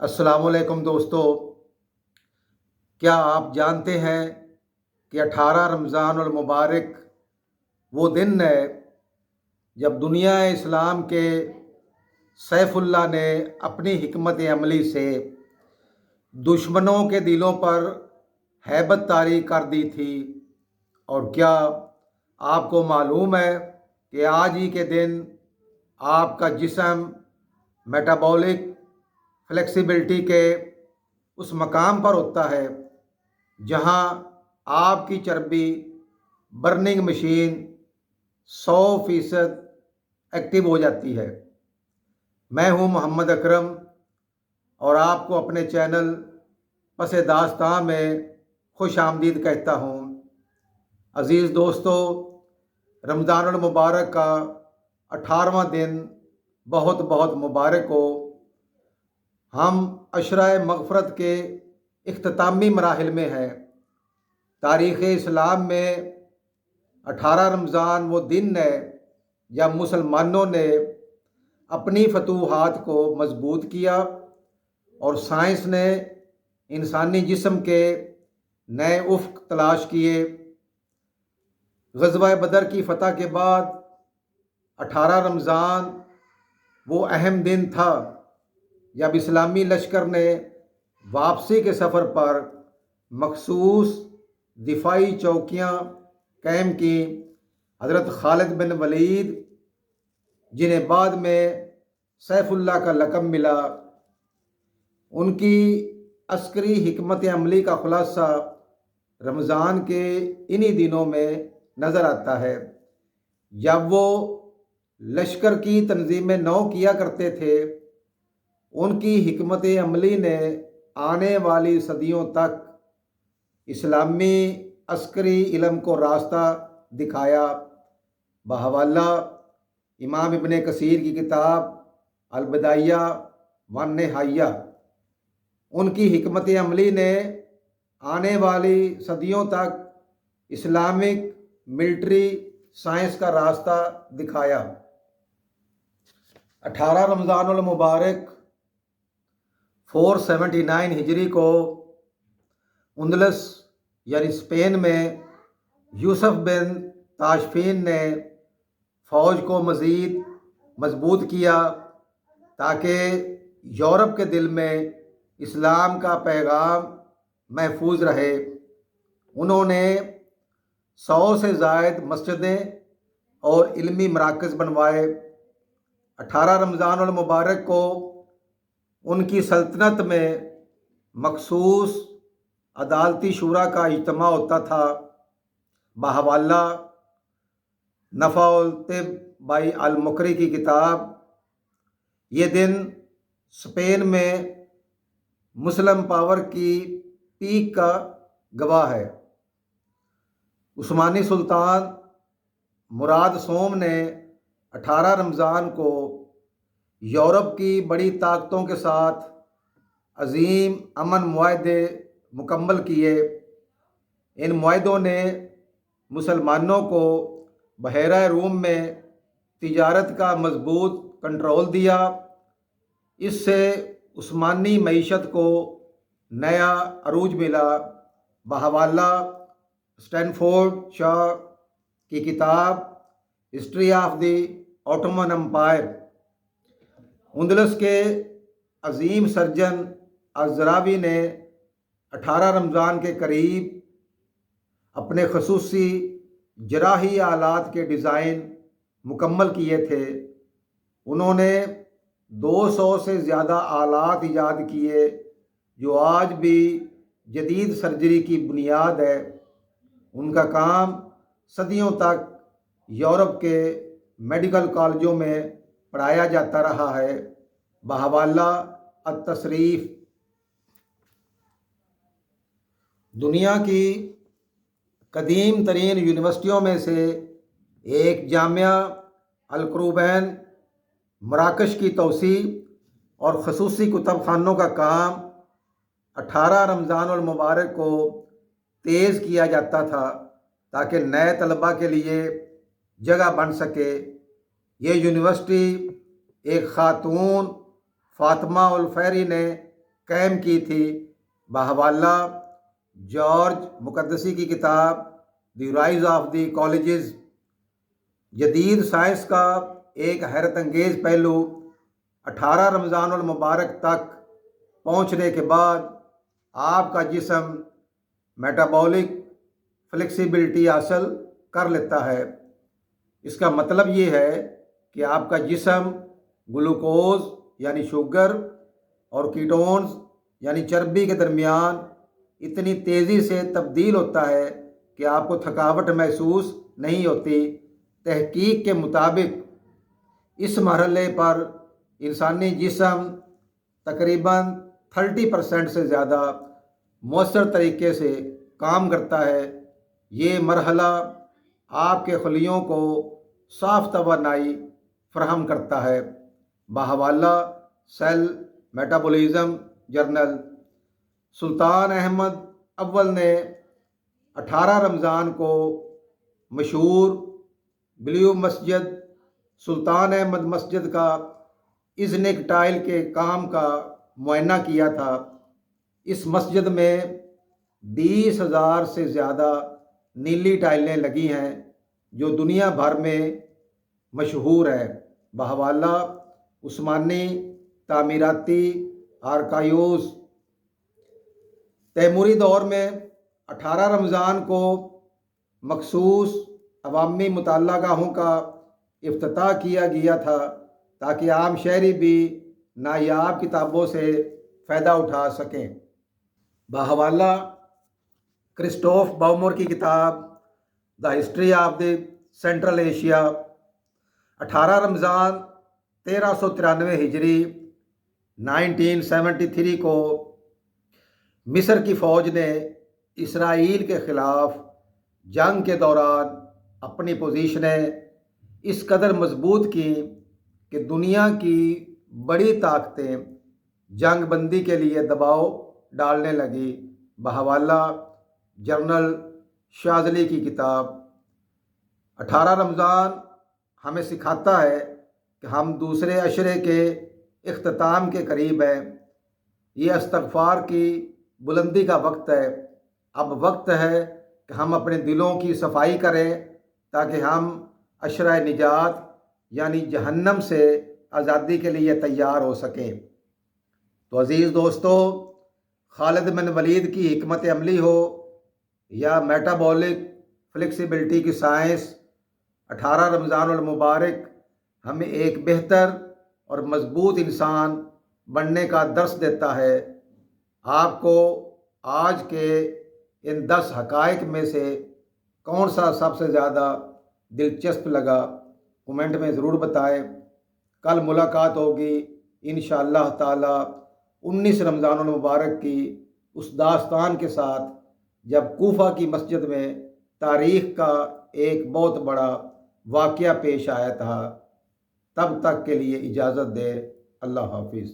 السلام علیکم دوستو، کیا آپ جانتے ہیں کہ 18 رمضان المبارک وہ دن ہے جب دنیا اسلام کے سیف اللہ نے اپنی حکمت عملی سے دشمنوں کے دلوں پر ہیبت طاری کر دی تھی؟ اور کیا آپ کو معلوم ہے کہ آج ہی کے دن آپ کا جسم میٹابولک فلیکسیبلٹی کے اس مقام پر ہوتا ہے جہاں آپ کی چربی برننگ مشین 100% ایکٹیو ہو جاتی ہے۔ میں ہوں محمد اکرم اور آپ کو اپنے چینل پس داستاں میں خوش آمدید کہتا ہوں۔ عزیز دوستو، رمضان المبارک کا 18واں دن بہت بہت مبارک ہو۔ ہم عشرہ مغفرت کے اختتامی مراحل میں ہیں۔ تاریخ اسلام میں 18 رمضان وہ دن ہے جب مسلمانوں نے اپنی فتوحات کو مضبوط کیا اور سائنس نے انسانی جسم کے نئے افق تلاش کیے۔ غزوہ بدر کی فتح کے بعد 18 رمضان وہ اہم دن تھا جب اسلامی لشکر نے واپسی کے سفر پر مخصوص دفاعی چوکیاں قائم کی۔ حضرت خالد بن ولید، جنہیں بعد میں سیف اللہ کا لقب ملا، ان کی عسکری حکمت عملی کا خلاصہ رمضان کے انہی دنوں میں نظر آتا ہے جب وہ لشکر کی تنظیم نو کیا کرتے تھے۔ ان کی حکمت عملی نے آنے والی صدیوں تک اسلامی عسکری علم کو راستہ دکھایا۔ بحوالہ امام ابن کثیر کی کتاب البدایہ والنہایہ، ان کی حکمت عملی نے آنے والی صدیوں تک اسلامک ملٹری سائنس کا راستہ دکھایا۔ 18 رمضان المبارک 479 ہجری کو اندلس یعنی اسپین میں یوسف بن تاشفین نے فوج کو مزید مضبوط کیا تاکہ یورپ کے دل میں اسلام کا پیغام محفوظ رہے۔ انہوں نے 100 سے زائد مسجدیں اور علمی مراکز بنوائے۔ 18 رمضان المبارک کو ان کی سلطنت میں مخصوص عدالتی شورا کا اجتماع ہوتا تھا۔ بحوالہ نفع الطب بائی المکری کی کتاب، یہ دن اسپین میں مسلم پاور کی پیک کا گواہ ہے۔ عثمانی سلطان مراد سوم نے 18 رمضان کو یورپ کی بڑی طاقتوں کے ساتھ عظیم امن معاہدے مکمل کیے۔ ان معاہدوں نے مسلمانوں کو بحیرہ روم میں تجارت کا مضبوط کنٹرول دیا۔ اس سے عثمانی معیشت کو نیا عروج ملا۔ بحوالہ اسٹینفورڈ شاہ کی کتاب history of the Ottoman umpire, اندلس کے عظیم سرجن الزراوی نے 18 رمضان کے قریب اپنے خصوصی جراحی آلات کے ڈیزائن مکمل کیے تھے۔ انہوں نے 200 سے زیادہ آلات ایجاد کیے جو آج بھی جدید سرجری کی بنیاد ہے۔ ان کا کام صدیوں تک یورپ کے میڈیکل کالجوں میں پڑھایا جاتا رہا ہے۔ بحوالہ التصریف، دنیا کی قدیم ترین یونیورسٹیوں میں سے ایک جامعہ القروبین مراکش کی توسیع اور خصوصی کتب خانوں کا کام 18 رمضان المبارک کو تیز کیا جاتا تھا تاکہ نئے طلباء کے لیے جگہ بن سکے۔ یہ یونیورسٹی ایک خاتون فاطمہ الفہری نے قائم کی تھی۔ بحوالہ جارج مقدسی کی کتاب دی رائز آف دی کالجز، جدید سائنس کا ایک حیرت انگیز پہلو، 18 رمضان المبارک تک پہنچنے کے بعد آپ کا جسم میٹابولک فلیکسیبلٹی حاصل کر لیتا ہے۔ اس کا مطلب یہ ہے کہ آپ کا جسم گلوکوز یعنی شوگر اور کیٹونز یعنی چربی کے درمیان اتنی تیزی سے تبدیل ہوتا ہے کہ آپ کو تھکاوٹ محسوس نہیں ہوتی۔ تحقیق کے مطابق اس مرحلے پر انسانی جسم تقریباً 30% سے زیادہ مؤثر طریقے سے کام کرتا ہے۔ یہ مرحلہ آپ کے خلیوں کو صاف توانائی فراہم کرتا ہے۔ بحوالہ سیل میٹابولزم جرنل، سلطان احمد اول نے 18 رمضان کو مشہور بلیو مسجد سلطان احمد مسجد کا ایزنک ٹائل کے کام کا معائنہ کیا تھا۔ اس مسجد میں 20,000 سے زیادہ نیلی ٹائلیں لگی ہیں جو دنیا بھر میں مشہور ہے۔ بحوالہ عثمانی تعمیراتی آرکائیوز، تیموری دور میں 18 رمضان کو مخصوص عوامی مطالعہ گاہوں کا افتتاح کیا گیا تھا تاکہ عام شہری بھی نایاب کتابوں سے فائدہ اٹھا سکیں۔ بحوالہ کرسٹوف باؤمر کی کتاب the history of the central Asia, 18 رمضان 1393 ہجری 1973 کو مصر کی فوج نے اسرائیل کے خلاف جنگ کے دوران اپنی پوزیشنیں اس قدر مضبوط کیں کہ دنیا کی بڑی طاقتیں جنگ بندی کے لیے دباؤ ڈالنے لگی۔ بحوالہ جنرل شاذلی کی کتاب، 18 رمضان ہمیں سکھاتا ہے کہ ہم دوسرے عشرے کے اختتام کے قریب ہیں۔ یہ استغفار کی بلندی کا وقت ہے۔ اب وقت ہے کہ ہم اپنے دلوں کی صفائی کریں تاکہ ہم عشرہ نجات یعنی جہنم سے آزادی کے لیے تیار ہو سکیں۔ تو عزیز دوستو، خالد بن ولید کی حکمت عملی ہو یا میٹابولک فلیکسیبلٹی کی سائنس، 18 رمضان المبارک ہمیں ایک بہتر اور مضبوط انسان بننے کا درس دیتا ہے۔ آپ کو آج کے ان 10 حقائق میں سے کون سا سب سے زیادہ دلچسپ لگا؟ کومنٹ میں ضرور بتائیں۔ کل ملاقات ہوگی انشاءاللہ تعالی 19 رمضان المبارک کی اس داستان کے ساتھ جب کوفہ کی مسجد میں تاریخ کا ایک بہت بڑا واقعہ پیش آیا تھا۔ تب تک کے لیے اجازت دے۔ اللہ حافظ۔